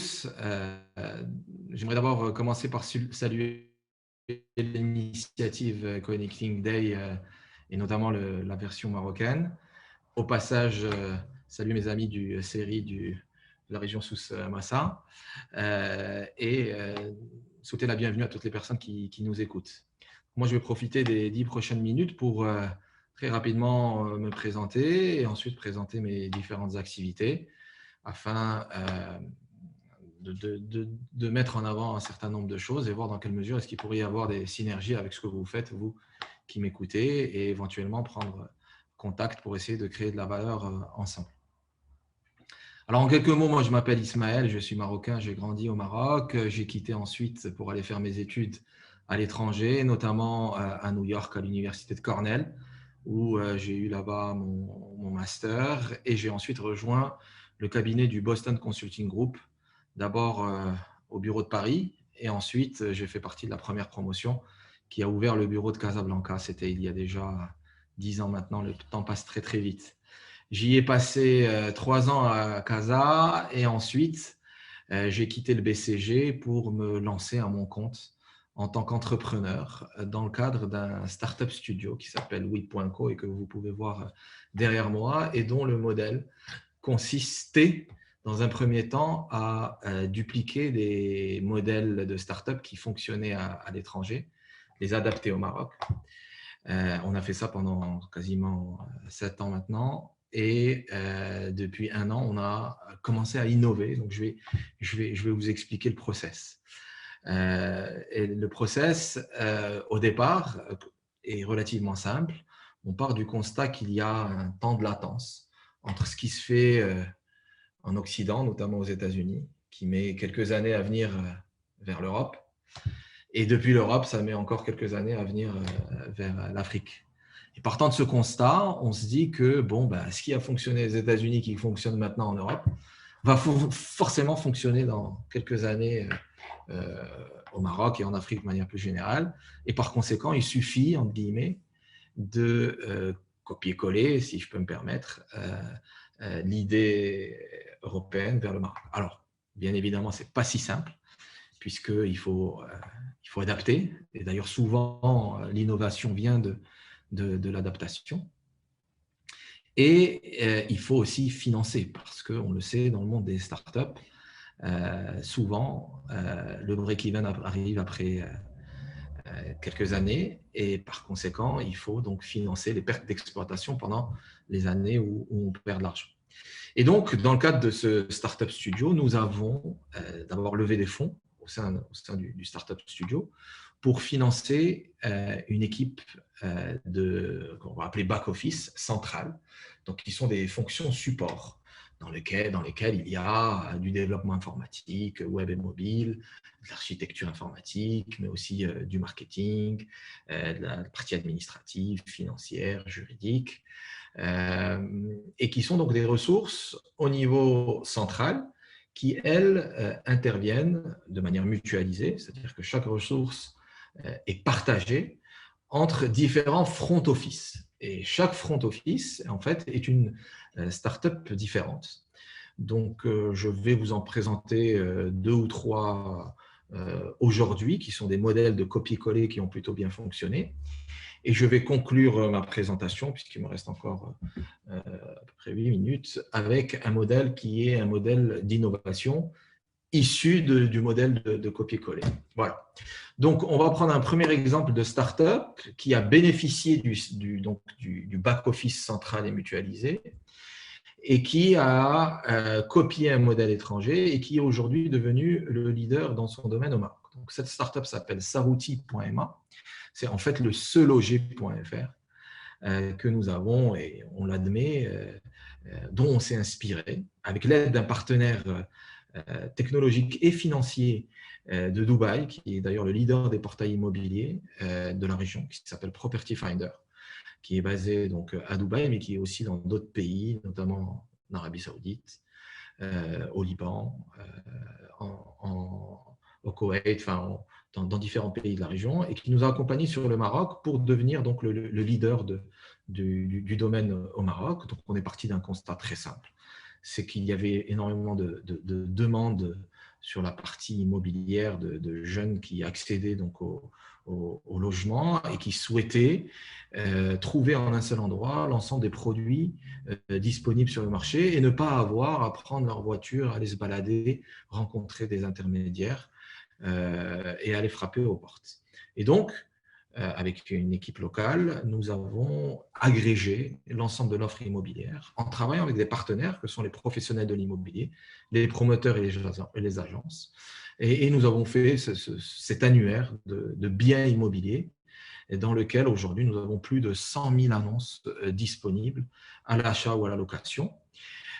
tous. J'aimerais d'abord commencer par saluer l'initiative Connecting Day et notamment la version marocaine. Au passage, saluer mes amis du série de la région Souss Massa et souhaiter la bienvenue à toutes les personnes qui nous écoutent. Moi, je vais profiter des 10 prochaines minutes pour très rapidement me présenter et ensuite présenter mes différentes activités afin de mettre en avant un certain nombre de choses et voir dans quelle mesure est-ce qu'il pourrait y avoir des synergies avec ce que vous faites, vous qui m'écoutez, et éventuellement prendre contact pour essayer de créer de la valeur ensemble. Alors, en quelques mots, moi, je m'appelle Ismaël, je suis marocain, j'ai grandi au Maroc. J'ai quitté ensuite pour aller faire mes études à l'étranger, notamment à New York, à l'université de Cornell, où j'ai eu là-bas mon master, et j'ai ensuite rejoint le cabinet du Boston Consulting Group, d'abord au bureau de Paris, et ensuite j'ai fait partie de la première promotion qui a ouvert le bureau de Casablanca. C'était il y a déjà 10 ans maintenant, le temps passe très très vite. J'y ai passé 3 ans à Casa et ensuite j'ai quitté le BCG pour me lancer à mon compte en tant qu'entrepreneur dans le cadre d'un startup studio qui s'appelle Whip.co et que vous pouvez voir derrière moi, et dont le modèle consistait dans un premier temps à dupliquer des modèles de startup qui fonctionnaient à l'étranger, les adapter au Maroc. On a fait ça pendant quasiment 7 ans maintenant. Et depuis 1 an, on a commencé à innover. Donc, je vais vous expliquer le process. Et le process, au départ, est relativement simple. On part du constat qu'il y a un temps de latence entre ce qui se fait en Occident, notamment aux États-Unis, qui met quelques années à venir vers l'Europe. Et depuis l'Europe, ça met encore quelques années à venir vers l'Afrique. Et partant de ce constat, on se dit que ce qui a fonctionné aux États-Unis, qui fonctionne maintenant en Europe, va forcément fonctionner dans quelques années au Maroc et en Afrique de manière plus générale. Et par conséquent, il suffit, entre guillemets, de copier-coller, si je peux me permettre, l'idée européenne vers le Maroc. Alors, bien évidemment, ce n'est pas si simple, puisqu'il faut adapter. Et d'ailleurs, souvent, l'innovation vient de l'adaptation. Et il faut aussi financer, parce qu'on le sait, dans le monde des startups, souvent, le break-even arrive après quelques années, et par conséquent, il faut donc financer les pertes d'exploitation pendant les années où on perd de l'argent. Et donc, dans le cadre de ce Startup Studio, nous avons d'abord levé des fonds au sein du Startup Studio pour financer une équipe qu'on va appeler back-office centrale, donc qui sont des fonctions support dans lesquelles il y a du développement informatique, web et mobile, de l'architecture informatique, mais aussi du marketing, de la partie administrative, financière, juridique, et qui sont donc des ressources au niveau central qui, elles, interviennent de manière mutualisée, c'est-à-dire que chaque ressource est partagée entre différents front office. Et chaque front office, en fait, est une startup différente. Donc, je vais vous en présenter 2 ou 3 aujourd'hui, qui sont des modèles de copier-coller qui ont plutôt bien fonctionné. Et je vais conclure ma présentation, puisqu'il me reste encore à peu près 8 minutes, avec un modèle qui est un modèle d'innovation issu du modèle de copier-coller. Voilà. Donc, on va prendre un premier exemple de start-up qui a bénéficié du back-office central et mutualisé et qui a copié un modèle étranger et qui est aujourd'hui devenu le leader dans son domaine au Maroc. Donc, cette start-up s'appelle Sarouti.ma. C'est en fait le seloger.fr que nous avons, et on l'admet, dont on s'est inspiré avec l'aide d'un partenaire technologique et financier de Dubaï, qui est d'ailleurs le leader des portails immobiliers de la région, qui s'appelle Property Finder, qui est basé donc à Dubaï, mais qui est aussi dans d'autres pays, notamment en Arabie Saoudite, au Liban, au Koweït, dans différents pays de la région, et qui nous a accompagnés sur le Maroc pour devenir donc le leader du domaine au Maroc. Donc, on est parti d'un constat très simple, c'est qu'il y avait énormément de demandes sur la partie immobilière de jeunes qui accédaient donc au logement et qui souhaitaient trouver en un seul endroit l'ensemble des produits disponibles sur le marché et ne pas avoir à prendre leur voiture, aller se balader, rencontrer des intermédiaires et aller frapper aux portes. Et donc, avec une équipe locale, nous avons agrégé l'ensemble de l'offre immobilière en travaillant avec des partenaires que sont les professionnels de l'immobilier, les promoteurs et les agences. Et nous avons fait cet annuaire de biens immobiliers dans lequel aujourd'hui nous avons plus de 100 000 annonces disponibles à l'achat ou à la location.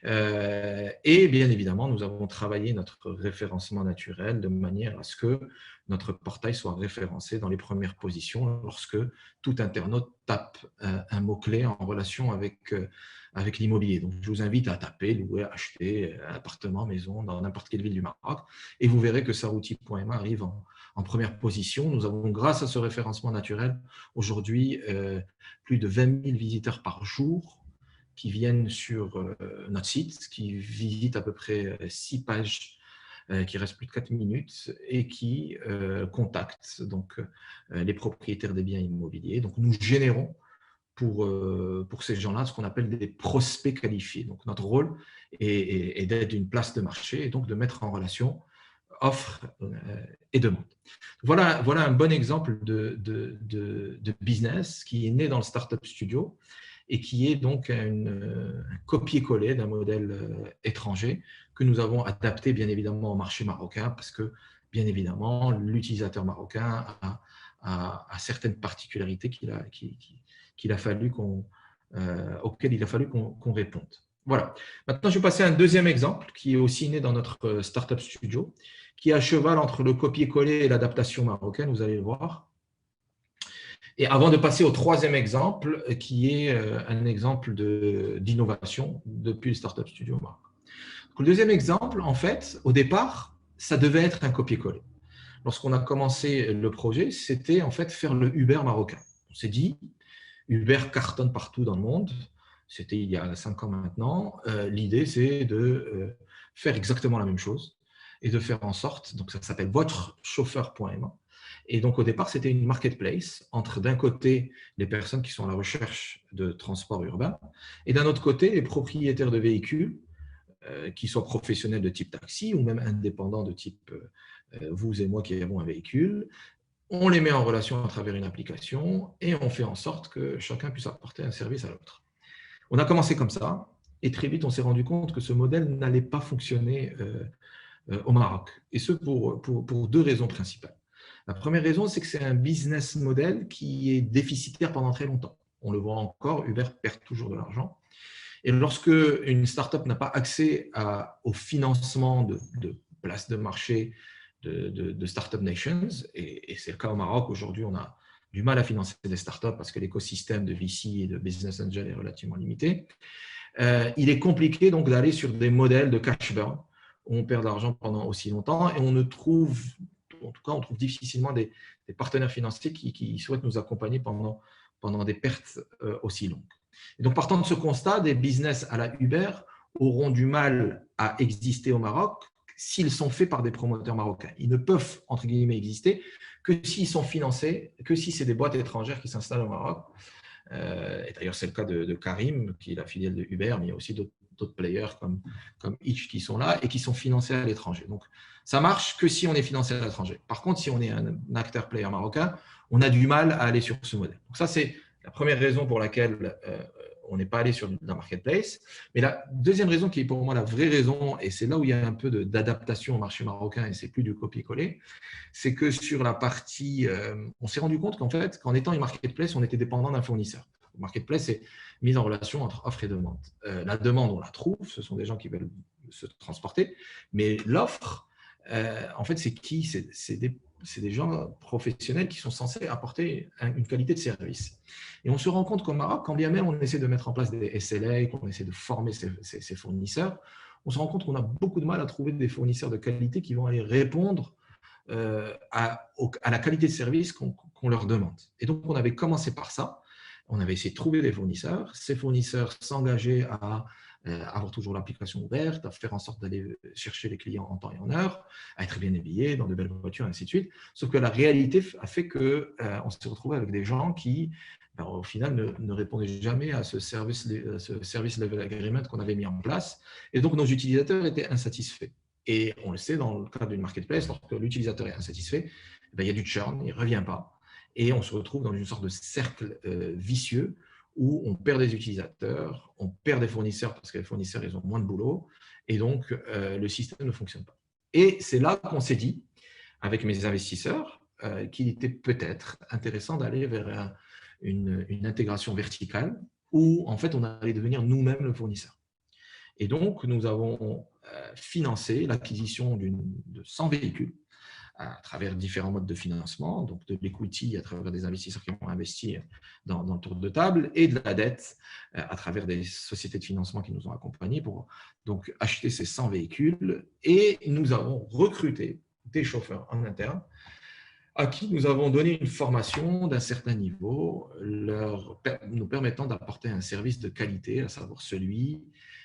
Et bien évidemment, nous avons travaillé notre référencement naturel de manière à ce que notre portail soit référencé dans les premières positions lorsque tout internaute tape un mot-clé en relation avec l'immobilier. Donc, je vous invite à taper, louer, acheter un appartement, maison dans n'importe quelle ville du Maroc et vous verrez que sarouti.ma arrive en première position. Nous avons, grâce à ce référencement naturel, aujourd'hui plus de 20 000 visiteurs par jour qui viennent sur notre site, qui visitent à peu près 6 pages, qui restent plus de 4 minutes et qui contactent donc, les propriétaires des biens immobiliers. Donc, nous générons pour ces gens-là ce qu'on appelle des prospects qualifiés. Donc, notre rôle est d'être une place de marché et donc de mettre en relation offre et demande. Voilà un bon exemple de business qui est né dans le Startup Studio et qui est donc un copier-coller d'un modèle étranger que nous avons adapté bien évidemment au marché marocain parce que bien évidemment l'utilisateur marocain a certaines particularités auxquelles il a fallu qu'on réponde. Voilà. Maintenant, je vais passer à un deuxième exemple qui est aussi né dans notre Startup Studio, qui est à cheval entre le copier-coller et l'adaptation marocaine, vous allez le voir. Et avant de passer au troisième exemple, qui est un exemple d'innovation depuis le Startup Studio Maroc. Donc, le deuxième exemple, en fait, au départ, ça devait être un copier-coller. Lorsqu'on a commencé le projet, c'était en fait faire le Uber marocain. On s'est dit, Uber cartonne partout dans le monde. C'était il y a 5 ans maintenant. L'idée, c'est de faire exactement la même chose et de faire en sorte, donc ça s'appelle vôtrechauffeur.ma. Et donc, au départ, c'était une marketplace entre, d'un côté, les personnes qui sont à la recherche de transport urbain et d'un autre côté, les propriétaires de véhicules, qui soient professionnels de type taxi ou même indépendants de type vous et moi qui avons un véhicule. On les met en relation à travers une application et on fait en sorte que chacun puisse apporter un service à l'autre. On a commencé comme ça et très vite, on s'est rendu compte que ce modèle n'allait pas fonctionner au Maroc. Et ce, pour 2 raisons principales. La première raison, c'est que c'est un business model qui est déficitaire pendant très longtemps. On le voit encore, Uber perd toujours de l'argent. Et lorsque une startup n'a pas accès au financement de places de marché de Startup Nations, et c'est le cas au Maroc, aujourd'hui on a du mal à financer des startups parce que l'écosystème de VC et de Business Angel est relativement limité, il est compliqué donc d'aller sur des modèles de cash burn où on perd de l'argent pendant aussi longtemps et on ne trouve, en tout cas on trouve difficilement des partenaires financiers qui souhaitent nous accompagner pendant des pertes aussi longues. Et donc, partant de ce constat, des business à la Uber auront du mal à exister au Maroc s'ils sont faits par des promoteurs marocains. Ils ne peuvent, entre guillemets, exister que s'ils sont financés, que si c'est des boîtes étrangères qui s'installent au Maroc. Et d'ailleurs, c'est le cas de Careem, qui est la filiale de Uber, mais il y a aussi d'autres players comme Hitch qui sont là et qui sont financés à l'étranger. Donc, ça marche que si on est financé à l'étranger. Par contre, si on est un acteur player marocain, on a du mal à aller sur ce modèle. Donc, ça, c'est la première raison pour laquelle on n'est pas allé sur la marketplace. Mais la deuxième raison qui est pour moi la vraie raison, et c'est là où il y a un peu d'adaptation au marché marocain et c'est plus du copier-coller, c'est que sur la partie, on s'est rendu compte qu'en fait, qu'en étant une marketplace, on était dépendant d'un fournisseur. Le marketplace, c'est mise en relation entre offre et demande. La demande, on la trouve, ce sont des gens qui veulent se transporter, mais l'offre, en fait, c'est qui? C'est des gens professionnels qui sont censés apporter une qualité de service. Et on se rend compte qu'au Maroc, quand bien même on essaie de mettre en place des SLA, qu'on essaie de former ces fournisseurs, on se rend compte qu'on a beaucoup de mal à trouver des fournisseurs de qualité qui vont aller répondre à la qualité de service qu'on leur demande. Et donc, on avait commencé par ça. On avait essayé de trouver des fournisseurs. Ces fournisseurs s'engageaient à avoir toujours l'application ouverte, à faire en sorte d'aller chercher les clients en temps et en heure, à être bien habillés, dans de belles voitures, et ainsi de suite. Sauf que la réalité a fait qu'on s'est retrouvé avec des gens qui, au final, ne répondaient jamais à ce service level agreement qu'on avait mis en place. Et donc, nos utilisateurs étaient insatisfaits. Et on le sait, dans le cadre d'une marketplace, lorsque l'utilisateur est insatisfait, il y a du churn, il ne revient pas. Et on se retrouve dans une sorte de cercle vicieux où on perd des utilisateurs, on perd des fournisseurs parce que les fournisseurs, ils ont moins de boulot, et donc le système ne fonctionne pas. Et c'est là qu'on s'est dit, avec mes investisseurs, qu'il était peut-être intéressant d'aller vers une intégration verticale où, en fait, on allait devenir nous-mêmes le fournisseur. Et donc, nous avons financé l'acquisition de 100 véhicules à travers différents modes de financement, donc de l'equity à travers des investisseurs qui vont investir dans le tour de table et de la dette à travers des sociétés de financement qui nous ont accompagnés pour donc acheter ces 100 véhicules. Et nous avons recruté des chauffeurs en interne à qui nous avons donné une formation d'un certain niveau, nous permettant d'apporter un service de qualité, à savoir celui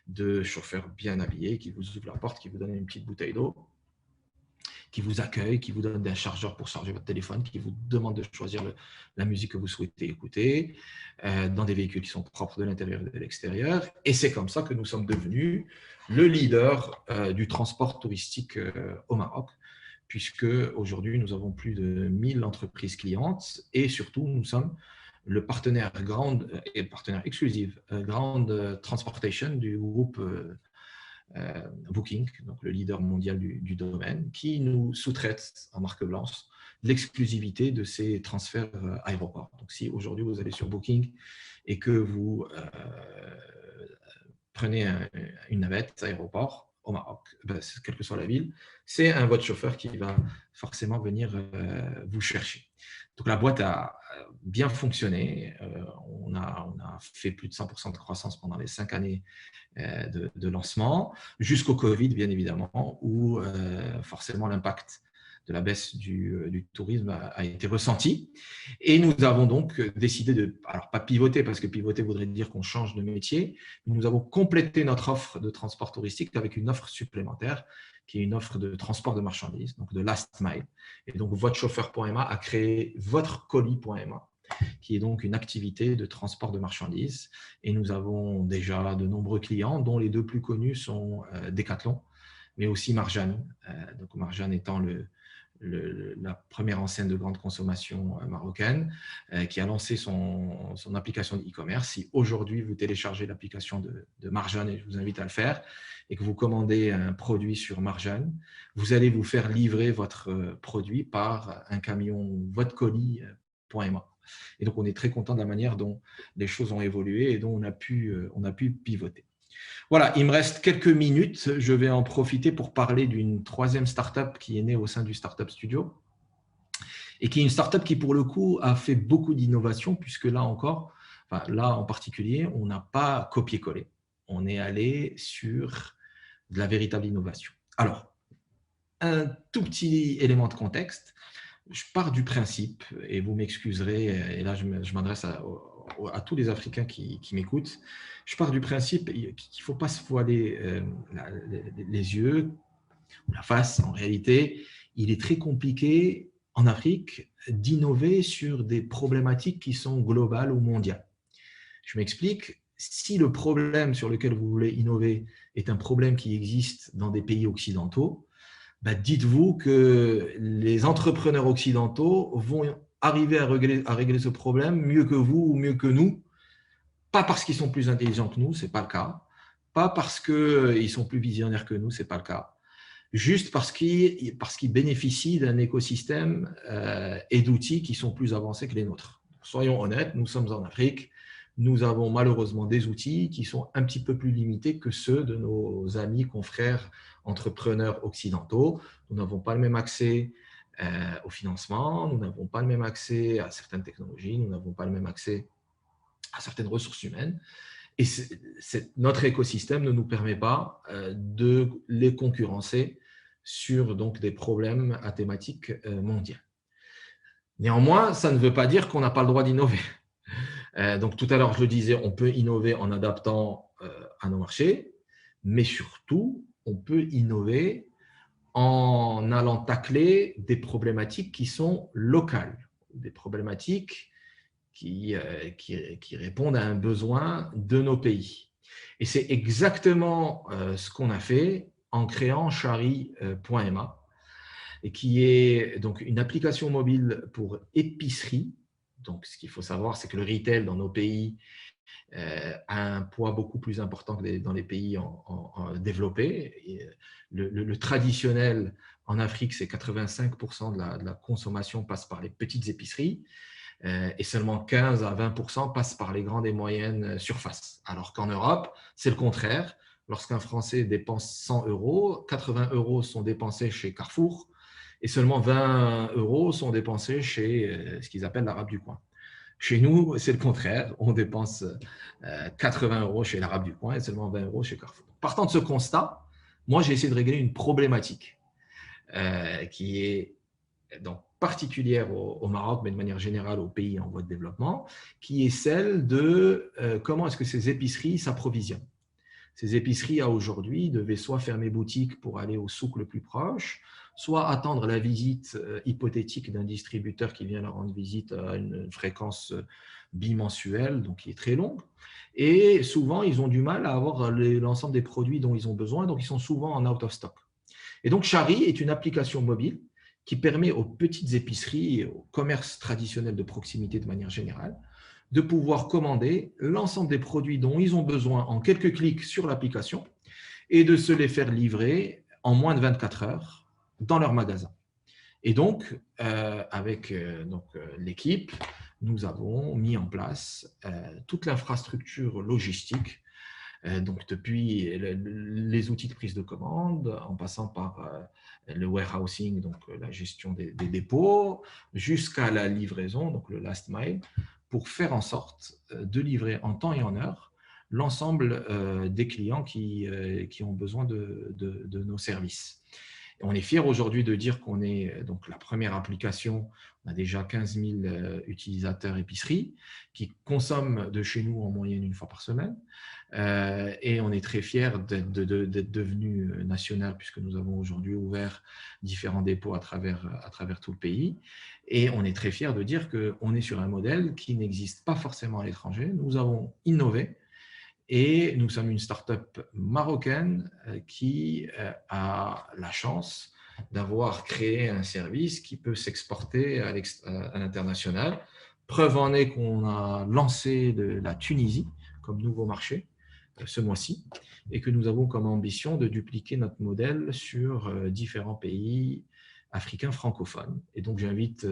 de chauffeurs bien habillés qui vous ouvre la porte, qui vous donne une petite bouteille d'eau, qui vous accueille, qui vous donne un chargeur pour charger votre téléphone, qui vous demande de choisir la musique que vous souhaitez écouter, dans des véhicules qui sont propres de l'intérieur et de l'extérieur. Et c'est comme ça que nous sommes devenus le leader du transport touristique au Maroc, puisque aujourd'hui, nous avons plus de 1000 entreprises clientes et surtout, nous sommes le partenaire exclusif Ground Transportation du groupe Booking, donc le leader mondial du domaine, qui nous sous-traite en marque blanche l'exclusivité de ces transferts aéroports. Donc, si aujourd'hui vous allez sur Booking et que vous prenez une navette aéroport au Maroc, quelle que soit la ville, c'est un votre chauffeur qui va forcément venir vous chercher. Donc, la boîte a bien fonctionné. On a fait plus de 100% de croissance pendant les 5 années de lancement, jusqu'au Covid, bien évidemment, où forcément l'impact de la baisse du tourisme a été ressenti. Et nous avons donc décidé de, alors pas pivoter, parce que pivoter voudrait dire qu'on change de métier, mais nous avons complété notre offre de transport touristique avec une offre supplémentaire, qui est une offre de transport de marchandises, donc de last mile. Et donc, votechauffeur.ma a créé votrecolis.ma, qui est donc une activité de transport de marchandises. Et nous avons déjà de nombreux clients, dont les deux plus connus sont Decathlon, mais aussi Marjane. Donc Marjane étant la première enseigne de grande consommation marocaine, qui a lancé son application d'e-commerce. Si aujourd'hui vous téléchargez l'application de Marjane, et je vous invite à le faire, et que vous commandez un produit sur Marjane, vous allez vous faire livrer votre produit par un camion votrecolis.ma. Et donc, on est très content de la manière dont les choses ont évolué et dont on a pu pivoter. Voilà, il me reste quelques minutes. Je vais en profiter pour parler d'une troisième startup qui est née au sein du Startup Studio et qui est une startup qui, pour le coup, a fait beaucoup d'innovation puisque là encore, là en particulier, on n'a pas copié-collé. On est allé sur de la véritable innovation. Alors, un tout petit élément de contexte. Je pars du principe, et vous m'excuserez, et là je m'adresse à tous les Africains qui m'écoutent, je pars du principe qu'il ne faut pas se voiler les yeux, ou la face. En réalité, il est très compliqué en Afrique d'innover sur des problématiques qui sont globales ou mondiales. Je m'explique. Si le problème sur lequel vous voulez innover est un problème qui existe dans des pays occidentaux, dites-vous que les entrepreneurs occidentaux vont arriver à régler ce problème mieux que vous ou mieux que nous, pas parce qu'ils sont plus intelligents que nous, ce n'est pas le cas, pas parce qu'ils sont plus visionnaires que nous, ce n'est pas le cas, juste parce qu'ils bénéficient d'un écosystème et d'outils qui sont plus avancés que les nôtres. Soyons honnêtes, nous sommes en Afrique, nous avons malheureusement des outils qui sont un petit peu plus limités que ceux de nos amis, confrères, entrepreneurs occidentaux. Nous n'avons pas le même accès au financement, nous n'avons pas le même accès à certaines technologies, nous n'avons pas le même accès à certaines ressources humaines. Et notre écosystème ne nous permet pas de les concurrencer sur donc, des problèmes à thématique mondiale. Néanmoins, ça ne veut pas dire qu'on n'a pas le droit d'innover. Donc, tout à l'heure, je le disais, on peut innover en adaptant à nos marchés, mais surtout, on peut innover en allant tacler des problématiques qui sont locales, des problématiques qui répondent à un besoin de nos pays. Et c'est exactement ce qu'on a fait en créant Chari.ma, et qui est donc une application mobile pour épicerie. Donc, ce qu'il faut savoir, c'est que le retail dans nos pays a un poids beaucoup plus important que dans les pays développés. Et le traditionnel en Afrique, c'est 85% de la consommation passe par les petites épiceries et seulement 15 à 20% passent par les grandes et moyennes surfaces. Alors qu'en Europe, c'est le contraire. Lorsqu'un Français dépense 100 euros, 80 euros sont dépensés chez Carrefour et seulement 20 euros sont dépensés chez ce qu'ils appellent l'arabe du coin. Chez nous, c'est le contraire. On dépense 80 euros chez l'arabe du coin et seulement 20 euros chez Carrefour. Partant de ce constat, moi, j'ai essayé de régler une problématique qui est donc particulière au Maroc, mais de manière générale aux pays en voie de développement, qui est celle de comment est-ce que ces épiceries s'approvisionnent. Ces épiceries, à aujourd'hui, devaient soit fermer boutique pour aller au souk le plus proche, soit attendre la visite hypothétique d'un distributeur qui vient leur rendre visite à une fréquence bimensuelle, donc qui est très longue. Et souvent, ils ont du mal à avoir l'ensemble des produits dont ils ont besoin, donc ils sont souvent en out of stock. Et donc, Chari est une application mobile qui permet aux petites épiceries et aux commerces traditionnels de proximité de manière générale de pouvoir commander l'ensemble des produits dont ils ont besoin en quelques clics sur l'application et de se les faire livrer en moins de 24 heures dans leur magasin. Et donc, avec l'équipe, nous avons mis en place toute l'infrastructure logistique, donc depuis les outils de prise de commande, en passant par le warehousing, donc la gestion des dépôts, jusqu'à la livraison, donc le last mile, pour faire en sorte de livrer en temps et en heure l'ensemble des clients qui ont besoin de nos services. Et on est fiers aujourd'hui de dire qu'on est donc la première application. On a déjà 15 000 utilisateurs épicerie qui consomment de chez nous en moyenne une fois par semaine. Et on est très fiers d'être devenu national puisque nous avons aujourd'hui ouvert différents dépôts à travers tout le pays. Et on est très fiers de dire qu'on est sur un modèle qui n'existe pas forcément à l'étranger. Nous avons innové et nous sommes une start-up marocaine qui a la chance d'avoir créé un service qui peut s'exporter à l'international. Preuve en est qu'on a lancé la Tunisie comme nouveau marché ce mois-ci et que nous avons comme ambition de dupliquer notre modèle sur différents pays africains francophones. Et donc, j'invite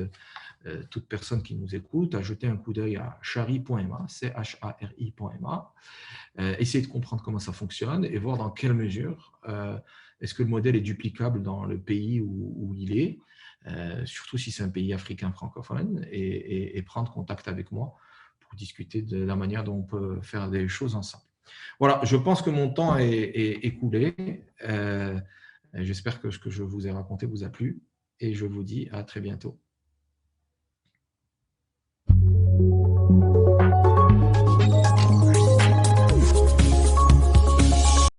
toute personne qui nous écoute à jeter un coup d'œil à chari.ma, chari.ma, essayer de comprendre comment ça fonctionne et voir dans quelle mesure est-ce que le modèle est duplicable dans le pays où il est, surtout si c'est un pays africain francophone, et prendre contact avec moi pour discuter de la manière dont on peut faire des choses ensemble. Voilà, je pense que mon temps est écoulé. J'espère que ce que je vous ai raconté vous a plu et je vous dis à très bientôt.